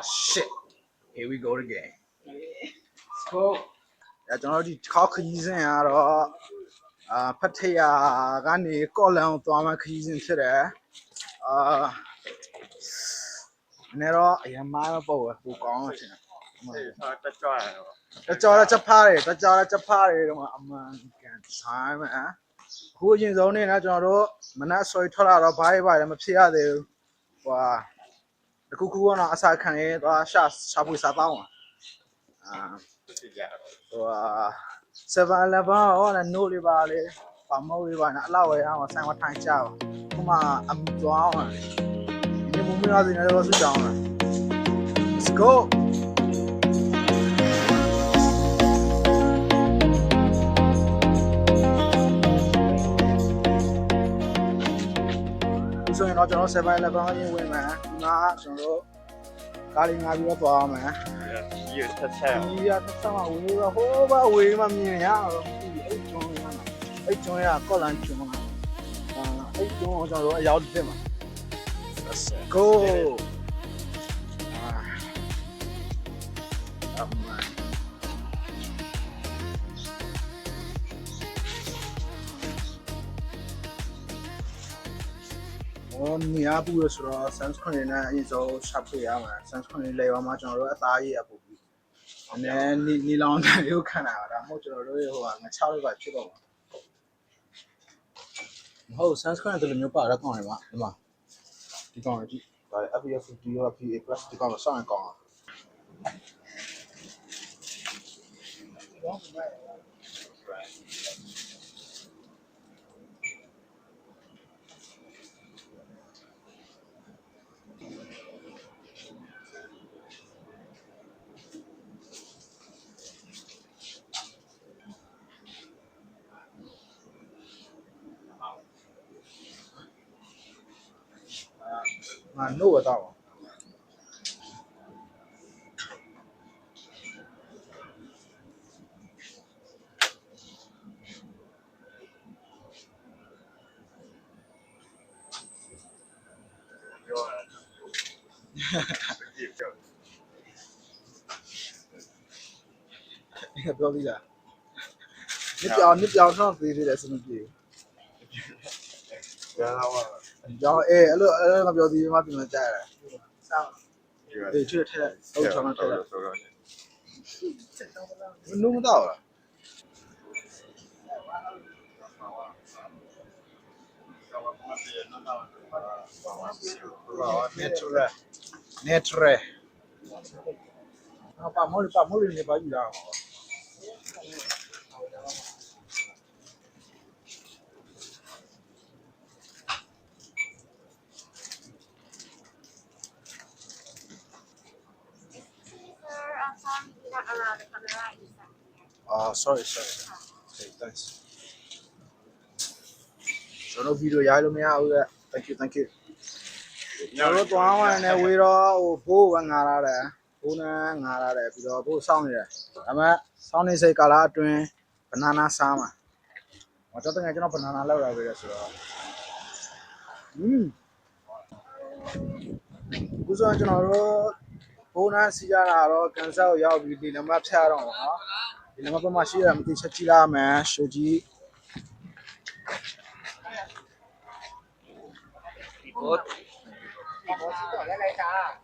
shit. Here we go again. Let's go. ကျွန်တော်တို့ဒီခေါက်ခရီးစဉ်ကတော့ဖတ်ထရကနေကော့လန်ကိုသွားမှခရီးစဉ်ဖြစ်တယ်နည်းတော့အရင်မှမပေါ့ဘူးဟိုကောင်းလို့ရှင်တက်ကြွတယ်ချက်ဖားတယ်တော့အမှန်ကန်ဆိုင်မှာခုအရင်ဆုံးနေနော်ကျွန်တော်တို့မနက်ဆွဲထွက်လာတော့ဘာလည်းမဖြစ်ရသေးဘူးဟိုတခုခုကတော့အစာခံရေးသွားရှာဖွေစားတောင်း7-Eleven ဟောနို့လေးပါလေပါမောလေးပါနဲ့အလောက်ဝယ်အောင်ဆိုင်ဝထိုင်ကြပါခုမှအမီသွားအောင်ဒီမမရသေးတယ်တော့ဆွကြောင်းလား Let's go ဆိုရင်တော့ကျွန်တော် 7-Eleven ရင်းဝင်မယ်ဒီမှာကျွန်တော်တို့ကားလေးငါပြီးတော့သွားအောင်မယ်ဒီတက်ဆက်မှာဝင်တော့ဟိုးဘာဝေးမှမြင်ရတော့အဲ့ကျွန်းရကော့လန်ကျွန်းအဲ့ကျွန်းကျွန်တော်တို့အရောက်တက်မှာ Let's go နေရာပူလို့ဆိုတော့ sunscreen နဲ့အရင်ဆုံးရှာဖွေရမှာ sunscreen လေပါမှာကျွန်တော်တို့အသားရည်အပူပြီးနည်းနီလောင်တယ်လို့ခံတာပါဒါမှမဟုတ်ကျွန်တော်တို့ဟိုငါ6လောက်ပါဖြစ်တော့မှာမဟုတ် sunscreen တို့လိုမျိုးပါတော့ကောင်းတယ်ဗျဒီမှာဒီကောင်ကြည့်ဒါ FPF 50 ရော PA+ ဒီကောင်ဆောင်းကောင်းငါနို့တော့ပြောသေးလားနှစ်ပြောင်းတော့သေးတယ်စနစ်ကြီးကျောင်းအဲ့လိုငါပြောသေးမှပြင်မကြရတယ်စောင်းဒီချွတ်ထက်ဟုတ်ချောင်းထက်နုံမတော့လားnatural ပါမောလေးနေပါယူလာအောင်sorry okay thanks ကျွန်တော်ဗီဒီယိုရိုက်လို့မရဘူးလေ thank you ကျွန်တော်သွားဝိုင်းနေဝေးတော့ဟိုဘိုးကငါလာတယ်ဘိုးနဲ့ငါလာတယ်ပြီးတော့ဘိုးစောင်းနေတယ်ဒါပေမဲ့စောင်းနေစိတ်ကာလအတွင်းဘနာနာစားမှာကျွန်တော်ဘနာနာလောက်လာပြီလေဆိုတော့ခုဆိုကျွန်တော်တို့ဘိုးနဲ့စီးရတာတော့ကန်ဆယ်ကိုရောက်ပြီးဒီနံပါတ်ဖြတ်တော့နော်ဒီနံပါတ်ပေါ်မှာရှိရမသိချက်ကြည့်လာမယ်ရှိုးကြီးဟုတ်来啥？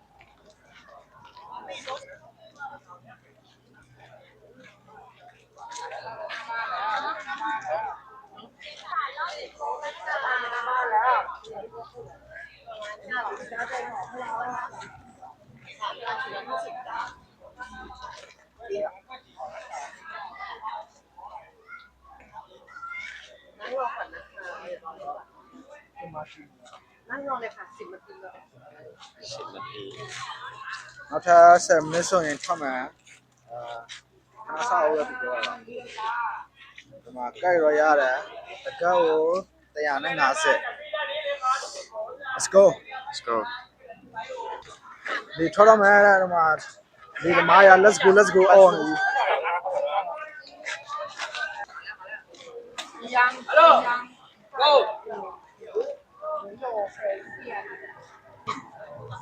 นั่งรอเลยค่ะ10 นาทีแล้วနောက်ထပ်7 minutes ဆိုရင်ထွက်မှာခဏဆောက်ရပြီပြောတာဒီမှာကြိုက်ရရတယ်တကောက်ကို150 Let's go ဒီထွက်တော့မယ်ဒီမှာဒီမာယာ let's go on ยัง hello go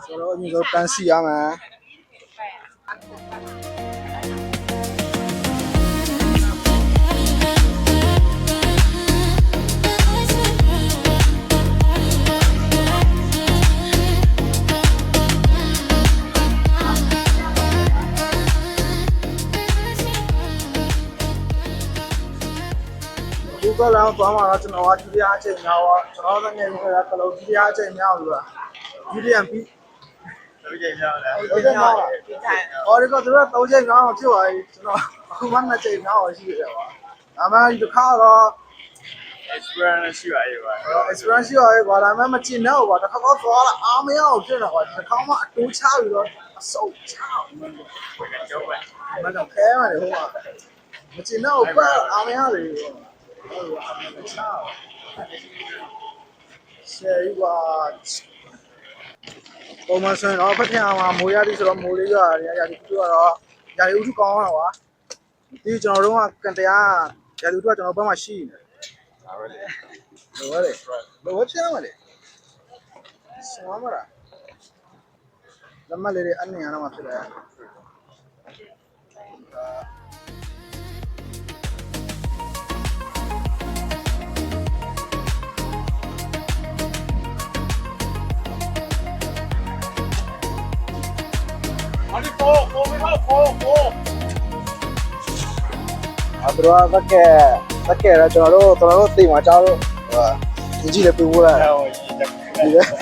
ဆိုတော့ညီတို့တန်းစီရမယ် တော့လည်းသွားမှာတော့ကျွန်တော်ကဒုတိယအချိန်များတော့ကျွန်တော်လည်းငယ်ငယ်ကတလုံးဒုတိယအချိန်များလို့လားဒုတိယပြီး ဟုတ်ကဲ့များလား ဟုတ်တယ်များအော်ဒီကသူတို့3ချိန်များအောင်ဖြစ်သွားပြီကျွန်တော်အခုမှ2ချိန်များအောင်ရှိတယ်ပါဒါမှဒီတစ်ခါတော့ experience ရှိပါရဲ့ပါ experience ရှိရဲကွာဒါမှမကျင်တော့ကွာတစ်ခါတော့သွားလာအားမရအောင်ဖြစ်တော့ကွာတစ်ခါမှအတိုးချပြီးတော့အဆုတ်ချမှန်း ကျောင်းပဲ မတော့ခဲရတယ်ဟိုကမကျင်တော့ပတ်အားမရတယ်ဟုတ်ကဲ့အားမချဆယ်ရီကွာပုံမှန်ဆိုရင်တော့ဖက်ထင်အောင်မိုးရသည်ဆိုတော့မိုးလေးရွာရတယ်ရာဒီကူကတော့ရာဒီဥထုကောင်းတော့ကွာဒီကျွန်တော်တို့ကကန်တရားရာဒီဥထုကကျွန်တော်ဘက်မှာရှိနေတယ်ဒါပဲလေလောလေလောချင်မလဲဆောမရာလမ်းမလေးအနည်းအားမှဖြစ်တယ် อันนี้โฟไม่เข้าโฟ အတူတူတက်ကဲကျွန်တော်တို့တိမ်မှာကြားလို့ဒီကြီးလည်းပြဖို့ရတယ် ဟိုကြီးတက်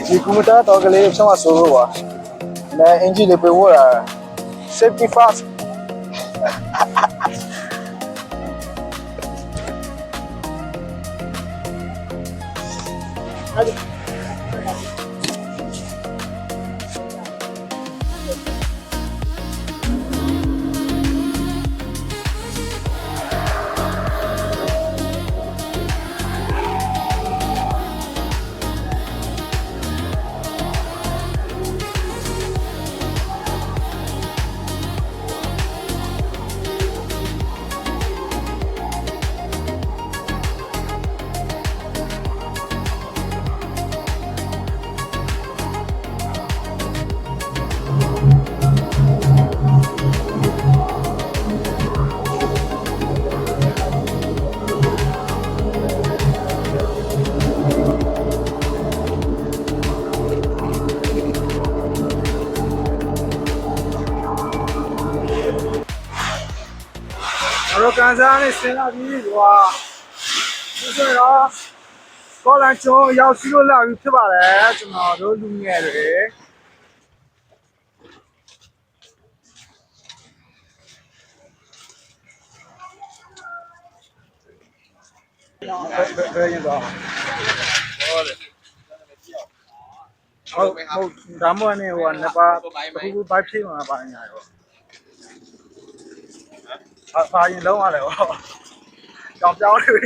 ဒီကွန်ပျူတာတော့ကလေးဆက်မဆိုးလို့ပါလည်းအင်ဂျင်လေးပြဖို့ရတယ် safety first เราการสร้างในเส้นทางนี้ว่า就是说高兰州要去了有去吧嘞，就那都路眼嘞。可以的。好，咱们呢，我那把不摆平了，把人家哟。发现လုံးရတယ်ဗောကြောင်ပြောင်းလို့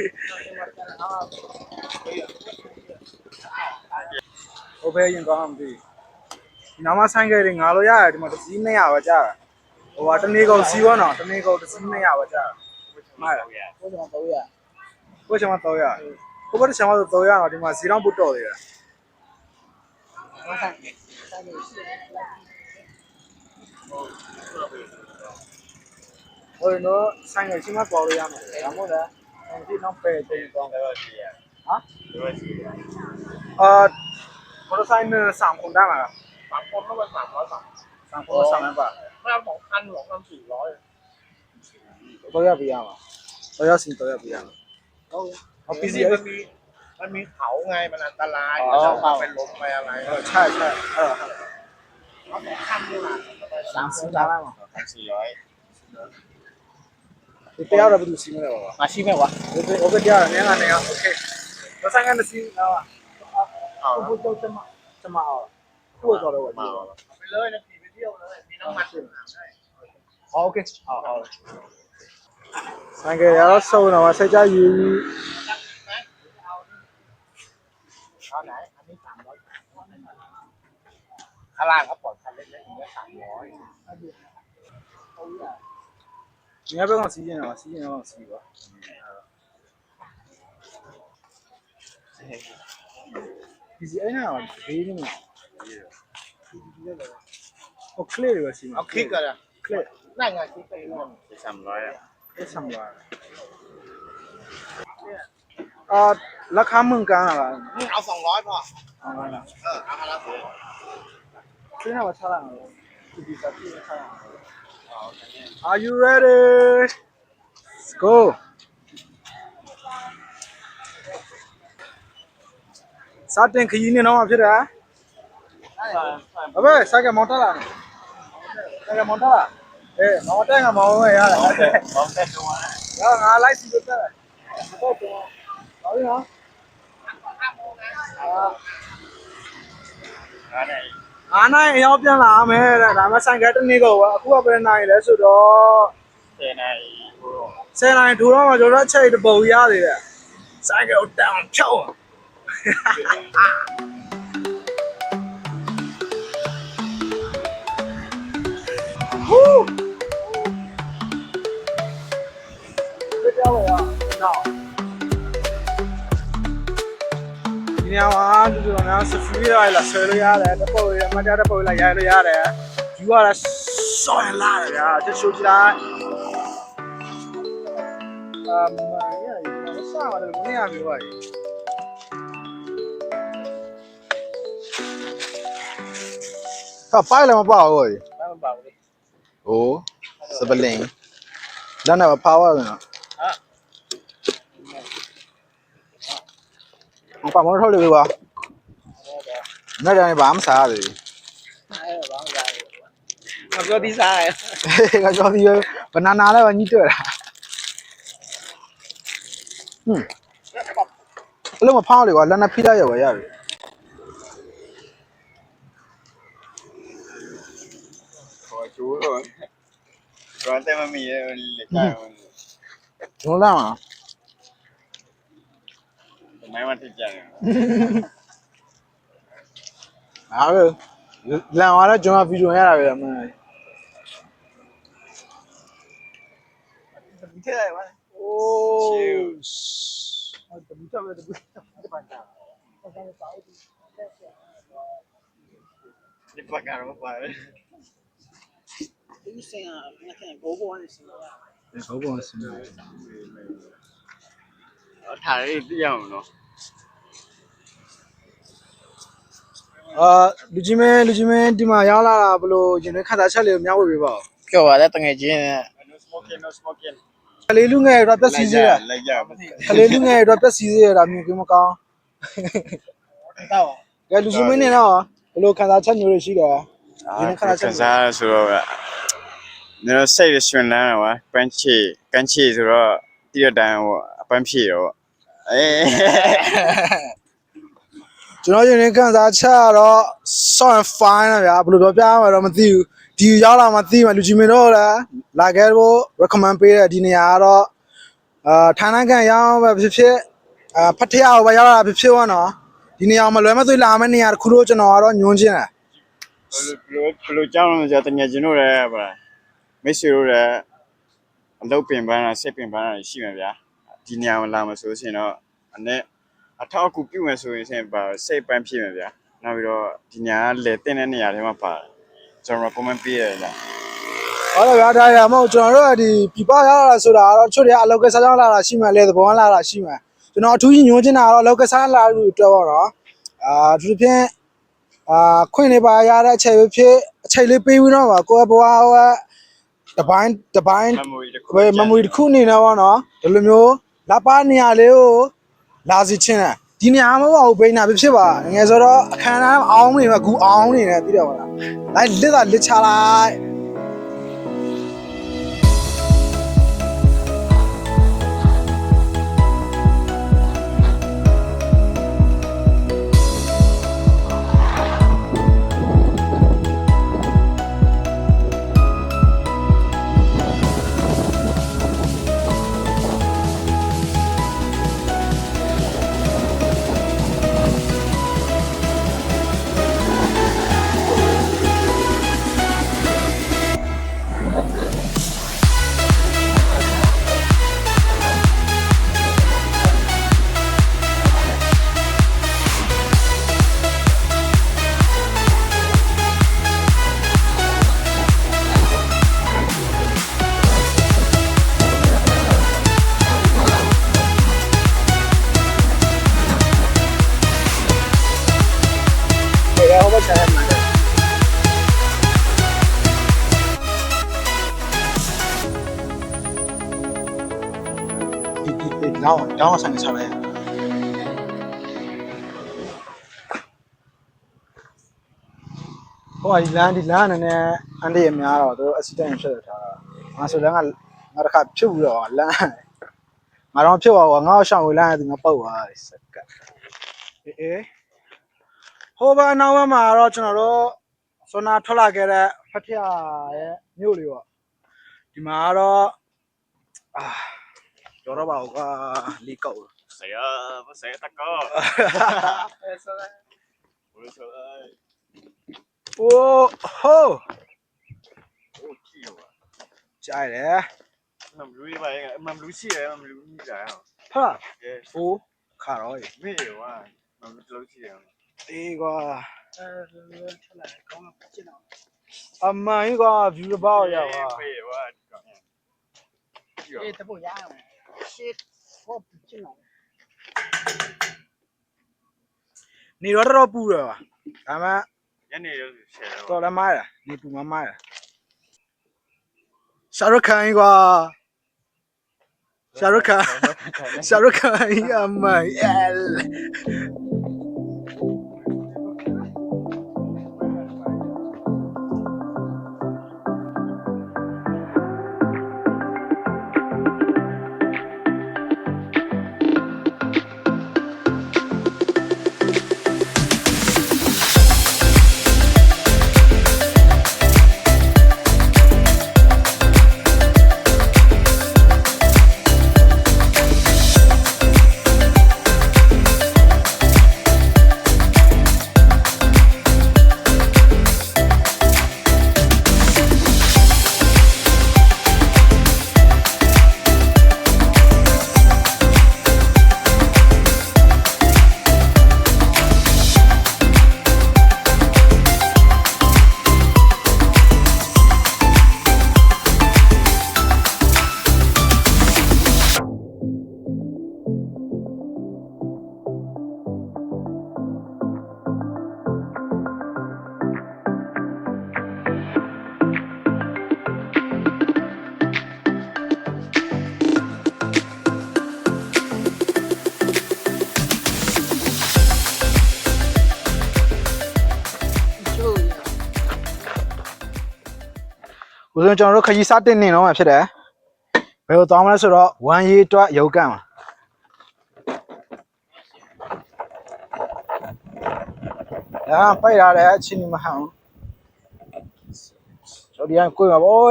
ဟိုဘယ်ရင်ကောင်းမှမသိဒီနာမဆိုင်ကလေးငါလို့ရတယ်ဒီမှာတစ်စီး200ပဲကြာဟိုကတနေ့ကုန်စီးရောနော်တနေ့ကုန်တစ်စီး200ပဲကြာမှန်လားကိုကျွန်တော်300ကိုကျွန်တော်300ကိုဘယ်ကျွန်တော်300တော့ဒီမှာဈေးတော့ပုတ်တော့သေးတယ်ဟိုနော်ဆိုင်ကချင်းမပေါ်လို့ရမှာဒါမှမဟုတ်လားဒီနောက်ပဲတင်သွားတယ်ဟာမော်တော်ဆိုင်နဲ့3คนได้มั้ย3คนก็เป็น300 3คนก็300บาทไม่เอา2,000 400တော့ရပြရမှာတော့ရစီတော့ရပြရမှာဟုတ်เอาปีซี่มันมีเขาไงมันอันตรายมันจะเป็นลมไปอะไร ใช่เอา2,000ดีกว่า300ได้มั้ย400ဒီတရားတော့ဘယ်သူစီးမလဲပါมาရှိမဲ့ကွာ โอเคတရားနေငါနေโอเคတော့ဆိုင်ကနေစီးတော့ဘုတော့တမအောင်ကိုယ်တော့တော့ไปเลยนะขี่ไปเที่ยวเลยมีน้ำมันโอเคဆိုင်ကရတော့စုံတော့ဆက်ကြယူ เอาไหนอันนี้300ข้างล่างก็ปลอดภัยเล็กๆอย่างเงี้ย300你要不要跟我洗剪啊？洗剪要我洗吧。ဒီစီအဲ့နာကဘေးနေမှာဟို clear ပဲစီမှာ เอาคลิกกันอ่ะ clear นั่นไงคลิกไปนู่น300อ่ะ အဲ့ဆမ်လာราคามึงกันล่ะ เอา200พอ เอาล่ะ เอามาแล้วซื้อ ซื้อหน้ามาชาล่ะဒီစားပြီးခါ Are you ready? Let's go. စားတင်ခကြီးနေတော့မှဖြစ်တာအဘယ်ဆိုင်ကမော်တာလားဆိုင်ကမော်တာလားအေးမော်တာကမောင်းရရတယ်ဟုတ်တယ်မော်တာတော့ရငါလိုက်စီလို့တက်တယ်ဟုတ်တယ်ဟောရအားနိုင်ရောက်ပြန်လာမယ်တဲ့ဒါမှဆိုင်ကတနေ့ကောအခုကဘယ်နိုင်လဲဆိုတော့10နိုင်ထိုးတော့မှကျွန်တော်ချိန်တပုံရသေးတယ်ဆိုင်ကတောင်ဖြောက်ဟူးဘယ်ကြောက်ရအောင်ဒီနေရာမှာဒီလိုမျိုးစဖီးရလာဆွဲလို့ရတယ်တပုတ်ရမကြတဲ့ပုတ်လာရိုက်လို့ရတယ်ယူရတာဆောင်းလာတယ်ဗျာတချို့ကြလိုက်မရရဆောင်းရတယ်ဘယ်နေရာမျိုးပါလဲဟာပိုင်လည်းမပေါ့ဘူးပိုင်မပေါ့ဘူးလေဟိုးစပလင်လက်နဲ့ဖာဝါတယ်နော်ဟာဘာမထုတ်လို့ပါနဲ့တယ်ဘာမှမစားသေးဘူးဘာမှမစားဘူးငါပြောပြီးစားရငါပြောပြီးဘနာနာလည်းညှိတွေ့တာအဲ့လိုမဖောင်းလေကွာလက်နဲ့ဖိလိုက်ရပါရတယ်ကျိုးတော့တော့တယ်မမီရဲ့လက်ချောင်း ဘုံလာမှာမိုင်းမတိကြတယ်အားပဲလန်သွားတော့ကျွန်တော်ဗီဒီယိုရတာပဲအမှန်ဒီထဲလိုက်ပါအိုးဟုတ်တယ်ဘူးတော့ဘူးဒီပန်တာဒီပတ်ကတော့ပါတယ်ဒီစင်ကငါကဘောဘောနဲ့စင်ရဘောဘောစင်ရထားရည်ပြအောင်နော်လူကြီးမင်းဒီမှာရောက်လာတာဘလို့ရင်ထဲခါသားချက်လေးကိုမျှဝေပေးပါဦးပြောပါလေတငယ်ချင်း no smoking ကလေးလူငယ်တော့ပြက်စီးစေးရကလေးလူငယ်တော့ပြက်စီးစေးရတာမျိုးကြီးမကောင်းတော့ကဲလူကြီးမင်းနေတော့ဘလို့ခါသားချက်မျိုးတွေရှိတယ်ရင်ထဲခါသားချက်စားဆိုတော့နော်စိတ်ရရှင်လန်းတော့ပန်းချီကန်ချီဆိုတော့တိရတိုင်းဟိုအပန်းဖြည့်တော့ကျွန်တော်ရင်ထဲကန်စားချက်တော့ sound fine นะဗျာဘယ်လိုပြောပြရမှာတော့မသိဘူးဒီရောက်လာမှသိမှလူကြီးမင်းတို့လည်းလာခဲ့ဖို့ recommend ပေးတဲ့ဒီနေရာကတော့ထိုင်းနိုင်ငံရောက်ပဲဖြစ်ဖြစ်ဖတ်ထရအောင်ပဲရောက်လာဖြစ်ဖြစ်ပေါ့နော်ဒီနေရာမှာလွယ်မသွေးလာမယ့်နေရာတစ်ခုလို့ကျွန်တော်ကတော့ညွှန်းချင်းတယ်ဘယ်လိုကြောင်းလို့ဆိုတော့တကယ်ကျွန်တော်လည်းဗလားမိတ်ဆွေတို့လည်းအလုပ်ပင်ပန်းတာစိတ်ပင်ပန်းတာရှိမှာဗျာဒီနေရာမှာလာမှာဆိုရင်တော့အထောက်အကူပြုမယ်ဆိုရင်ပါစိတ်ပန်းဖြစ်မှာဗျာနောက်ပြီးတော့ဒီနေရာကလေတင်းတဲ့နေရာတွေမှာပါတယ်ကျွန်တော် comment ပေးရတယ်ဗျာဟုတ်တယ်ဗျာဒါရမဟုတ်ကျွန်တော်တို့ဒီပြပရလာဆိုတာတော့ချို့တွေအလောက်ကစားကြောင်းလာတာရှိမှလဲသဘောလာတာရှိမှကျွန်တော်အထူးကြီးညွှန်းချင်တာတော့အလောက်ကစားလာလို့တွက်ပါတော့သူဖြင့်ခွင့်နေပါရတဲ့အချိန်ဖြစ်အချိန်လေးပေးပြီးတော့ပါကိုယ့်ဘဝတပိုင်း memory တစ်ခုအနေနဲ့ပေါ့နော်ဒီလိုမျိုးလက်ပါနေရာလေးကိုလာစီချင်းတယ်ဒီနေရာမဟုတ်ဘူးဘိန်းနာဖြစ်ပါငယ်ဆိုတော့အခမ်းအနားအောင်းနေမှာကူအောင်းနေတယ်သိတယ်မလားလိုက်လစ်တာလစ်ချလိုက်တောင်းဆိုင်ချလိုက် ဟိုကဒီလမ်းနဲ့အန်ဒီရများတော့သူအက်ဆီဒန့်ဖြစ်ထားတာငါဆိုလည်းငါတစ်ခါဖြစ်ပြီးတော့လမ်းငါတော့ဖြစ်သွားငါ့ရှောင်းဝေးလမ်းသူငါပုတ်သွားစက်ကအေးဟိုဘက်နောက်ဘက်မှာတော့ကျွန်တော်တို့စွမ်းနာထွက်လာခဲ့တဲ့ဖတ်ထရရဲ့မြို့လေးပေါ့ဒီမှာတော့ပြောတော့ပါဦးကွာလီကောက် Saya takut. Boleh soal. โอ้โห Oh, kilo. ကြိုက်တယ် Mam lui vậy, mam lui xí vậy, mam lui như vậy. ဟာ Yes. โอ้ခါတော့ Me wa. Mam lui xí vậy. အေးကွာအမိုင်းကွာ view တစ်ပေါက်ရကွာ Me wa. 这不一样，是我不知道。 နေတော့တော်ပူတယ်ကွာဒါမှ Ya ni yo sé. တော်လည်းမိုင်းတယ်နေပူမမိုင်းတယ်ရှာရုခန်ကွာရှာရုခန်အမိုင်းအဲ ဦးဇင်းကျွန်တော်တို့ခကြီးစတင်နေတော့မှဖြစ်တယ်ဘယ်လိုသွားမလဲဆိုတော့1 year အတွက်ရုပ်ကန့်ပါပိုက်ရတယ်အချင်းမဟောင်းကျော်ဒီကကိုရပါဘော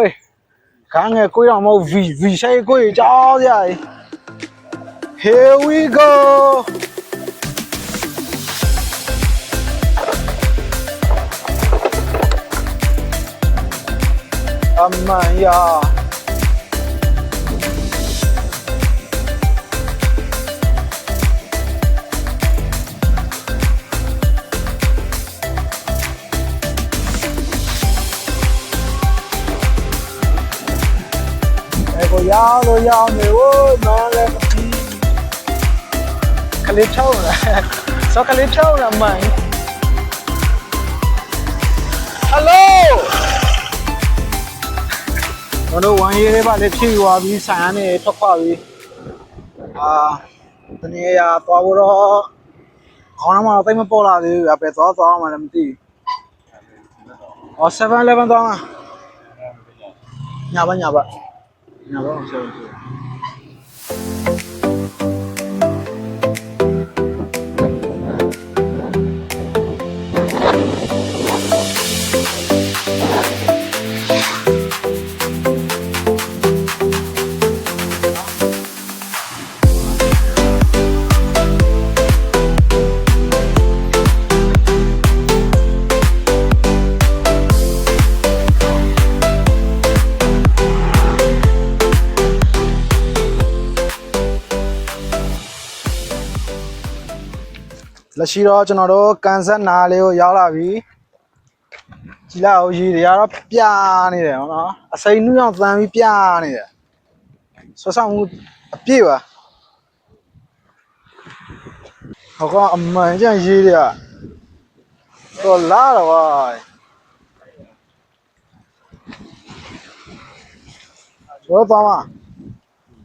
ခန်းငယ်ကိုရမဟုတ် V ဆိုင်ကိုရကြောက်ကြ Here we go အမှန်ရကိုရောက်လို့ရောက်နေဝမလည်းမပြီးကလေးချောင်းလားစောကလေးချောင်းလားမိုင်းဟယ်လိုကျွန်တော်1 year လေးပါလေဖြည့်သွားပြီးဆိုင်ကနေထွက်ခွာပြီးတနေ့ရသွားဖို့တော့ခေါင်းမှာတိတ်မပေါ်လာသေးဘူးပဲသွားမှလည်းမသိဘူး7-Eleven သွားမှာညာပါအောင်ဆက်လက်ရှိတော့ကျွန်တော်တို့ကန်ဆက်နာလေးကိုရောက်လာပြီကြည်လာအောင်ကြီးတွေကတော့ပြာနေတယ်နော်အစိမ်းနှူးအောင်သမ်းပြီးပြာနေတယ်ဆွဆောင်မှုအပြည့်ပါဟောကအမှန်ကျန်ရေးတယ်တော့လာတော့ပါကျော်သွားမှာ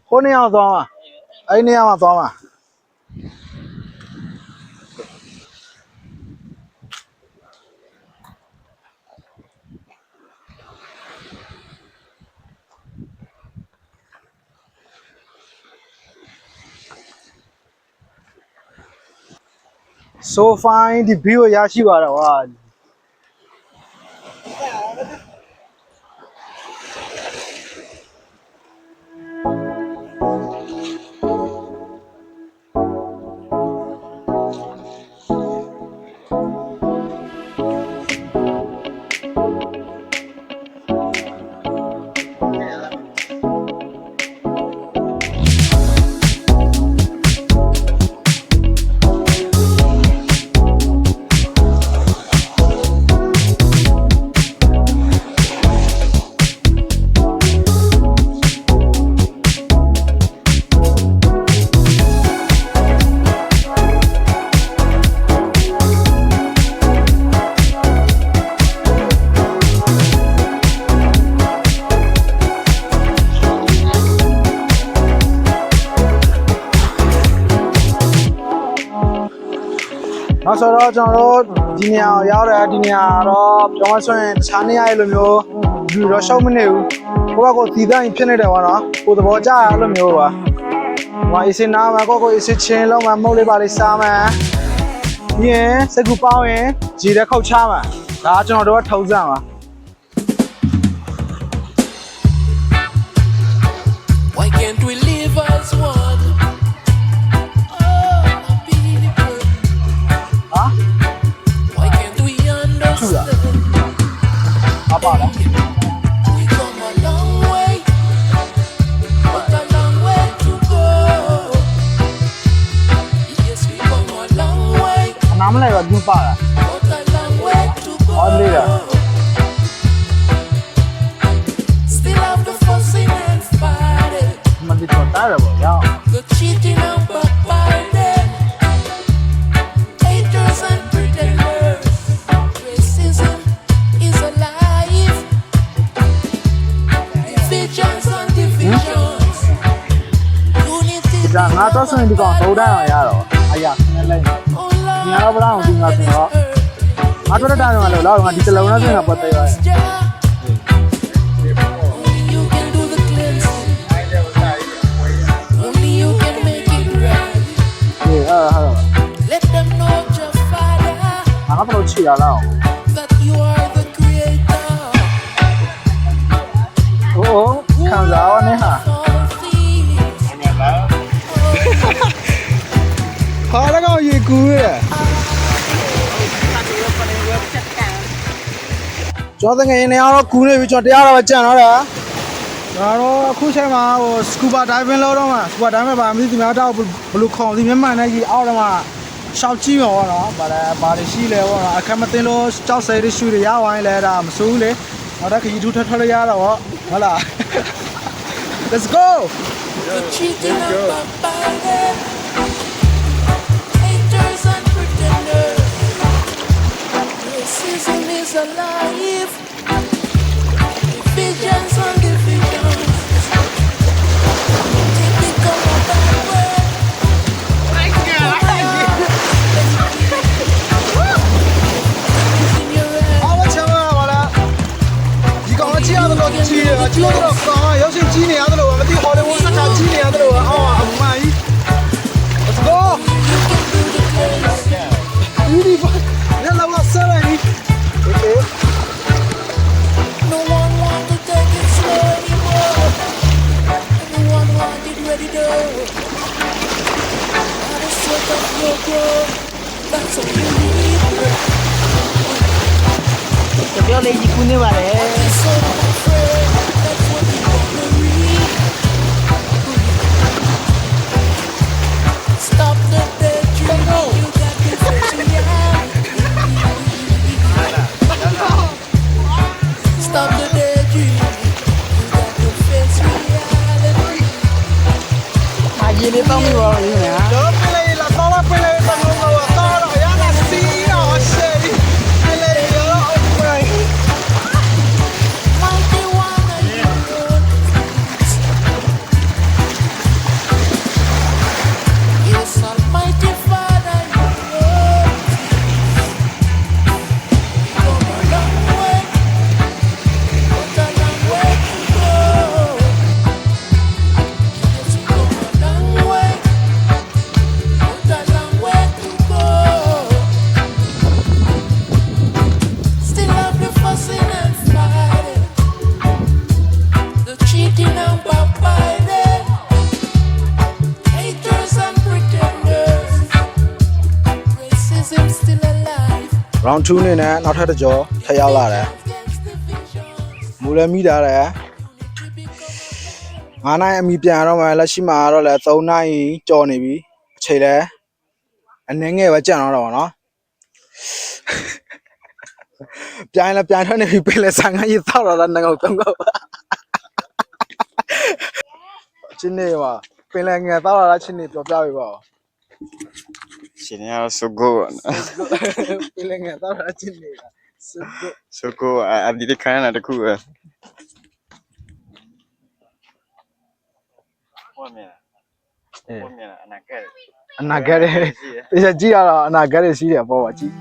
ခိုးနေအောင်သွားမှာအဲ့နေရာမှာသွားမှာ so fine ဒီ view ကိုရရှိပါတော့ဟာ နောက်ဆိုတော့ကျွန်တော်တို့ဒီနေရာကိုရောက်တယ်ဒီနေရာတော့ပြောမှဆိုရင်တခြားနေရာရဲ့လိုမျိုးလူတော့ရှောက်မနေဘူးကိုကကိုတည်တံ့ဖြစ်နေတယ်ဗောနော်ကိုသဘောကျရအဲ့လိုမျိုးပါဟိုအစ်စနာမှာကိုအစ်စချင်းလုံးမှာမုတ်လေးပါလေးစားမှာပြီးရင်စကူပေါင်းရင်ဂျီတဲ့ခောက်ချမှာဒါကျွန်တော်တို့ကထုံးစံပါ Why can't we live as one? Oh, my people. ဟာ Why can't we understand? အပါလား We come a long way, but a long way to go. Yes, we come a long way, အနားမလဲတော့ဒီပါလား but a long way to go. Oh, later. Still have the fussing and fighting, မဒီတော့တားရပါရော the cheating and backbiting, haters and pretenders. Racism is alive. Divisions and divisions. Unity. ဒါငါတော့ဆိုရင်ဒီကောင်သုံးတန်းအောင်ရတော့အရာခင်းလိုက် Oh Lord, Nhà đâu có đâu, tìm gặp thì nó. ငါတို့တက်တယ်လို့လောက်ငါဒီတလုံးနဲ့ဆိုရင်ပတ်သက်ရတယ် Only you can do the cleansing. Only you can make it right. ဟေးဟာ Let them know, your Father, ငါကတော့ချီရလောက် that you are the Creator. ဟိုခံစားရနေဟာ All things. ဟာလည်းကောင်ရေကူးရဲ့ကျွန်တော်ငယ်နေတော့ကူးနေပြီကျွန်တော်တရားတော့ကြံတော့တာကျွန်တော်အခုချိန်မှာဟိုစကူဘာဒိုင်ဗင်လို့တော့မှာစကူဘာဒိုင်ဗင်ပါမသိဒီမှာတော့ဘလူးခေါင်ဒီမြန်မာနဲ့ကြီးအောက်တော့မှာရှောက်ကြည့်ရောတော့ဗါလဲဘာတွေရှိလဲဘောအခက်မသိလို့ကြောက်ဆဲရရှူတွေရဝိုင်းလဲတာမစိုးဘူးလေနောက်တော့ခရီးထူးထထွက်ရရတော့ဟုတ်လား Let's go The cheating and backbiting. Haters and pretenders. Racism is alive. Divisions and divisions. Typical of that word. In your head. အော်ချမ်းပါပါလားဒီကောင်ကကြည့်ရတယ်လို့ကြည့်တယ်ကြည့်လို့တော့ကောင်ကရောက်ချင်းကြည့်နေရတယ်လို့မသိဟော်လီဝုဒ်ကကြည့်နေရတယ်လို့အော်အမိုင်း Let's go You can do the cleansing. beautiful ရလာလာဆရာကြီး Okay No one want to take it slow anymore. Everyone want it ready to. Not a sweat of your growth. That's all you need. တပြောလေးကြီးကူးနေပါလေ It's so afraid. That's what you wanna read. Stop the daydreaming. You got to face reality. Stop the daydreaming. You got to face reality. မာကြီးလေးတောင်းပြီးပါဦးညာ တော့ပြလေလာတော့ပြလေတော့တော့ရလာစီတော့ရှယ်ပြလေရော Okay Mighty one of your own. Yes, Almighty Father, you know. Come a long way, but a long way to go. Yes, we come a long way, round 2နဲ့နောက်ထပ်တစ်ကြောထပ်ရောက်လာတယ်မူလည်းမိတာတယ်9နိုင်အမိပြန်တော့မှလက်ရှိမှာတော့လဲ3နိုင်ကြော်နေပြီအချိန်လဲအနည်းငယ်ပဲကြံတော့တော့ဗောနော်ပြိုင်လည်းပြိုင်ထွက်နေပြီပင်လည်းဆိုင်ငါးရေသောက်တော့လားငေါ့တုံးကောချင်းနေပါပင်လည်းငယ်သောက်တော့ချင်းနေပြောပြပြီဗော ရှင်ရဆိုကို ပင်လည်းငယ်သောက်တော့ချင်းနေတာစုပ် ဆိုကိုအဒီတခါနာတခုဟောမြင်အနာကဲ အနာဂတ်ရဲ့ပြကြည့်ရတော့အနာဂတ်ရဲ့ရှိတယ်ပေါ့ပါကြည့်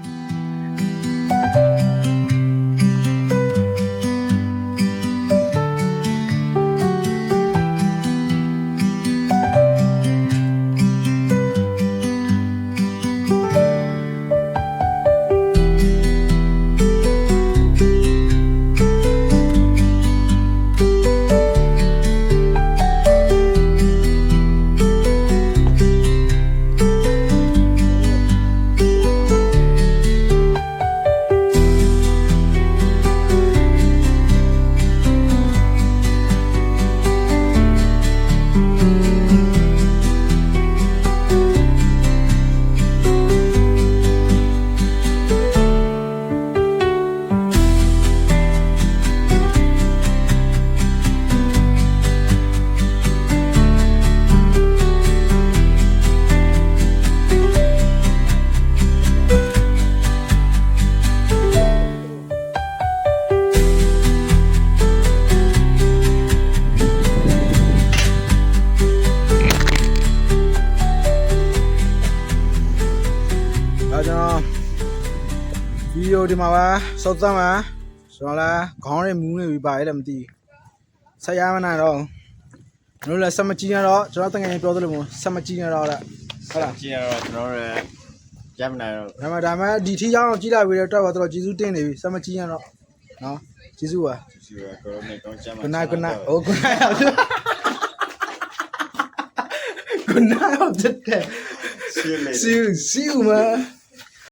ဗီဒီယိုဒီမှာပါစောက်သမ်းပါဆိုတော့လားခေါင်းနဲ့မူးနေပြီပါလေမသိဆက်ရမနိုင်တော့တို့လည်းဆက်မကြည့်ရတော့ကျွန်တော်တကယ်ပြောသလိုမျိုးဆက်မကြည့်ရတော့လားဟုတ်လား ကြည့်ရတော့ကျွန်တော်တို့ရမနိုင်တော့ ဒါမှဒီထီရောက်အောင်ကြည့်လိုက်ပြီးတော့တော့တော်ကျေးဇူးတင်နေပြီဆက်မကြည့်ရတော့နော်ကျေးဇူးပါ ရှိရကိုရိုနေကောင်းချမ်းပါ good night good night oh good night good night တဲ့ See you later. see you man